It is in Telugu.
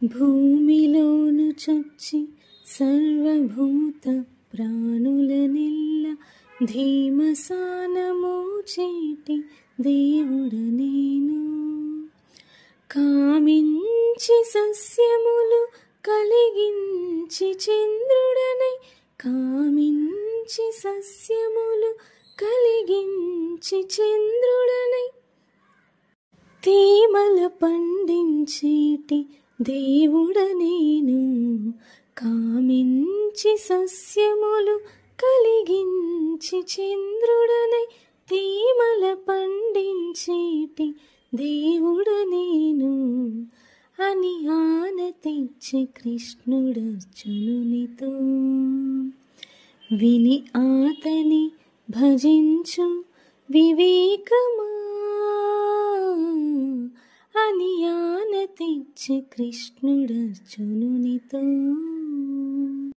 భూమిలోను చొచ్చి సర్వభూత ప్రాణులనెల్ల ధీమసానమోచేటి దేవుడ నేను. కామించి సస్యములు కలిగించి చంద్రుడనై, కామించి సస్యములు కలిగించి చంద్రుడనై, తీమల పండించేటి దేవుడ నేను. కామించి సస్యములు కలిగించి చంద్రుడనై, తీమల పండించేటి దేవుడ నేను అని ఆనతిచ్చి కృష్ణుడర్జునునితో. విని ఆతని భజించు వివేకమా అని ఆనతిచ్చి కృష్ణుడర్జునునితో.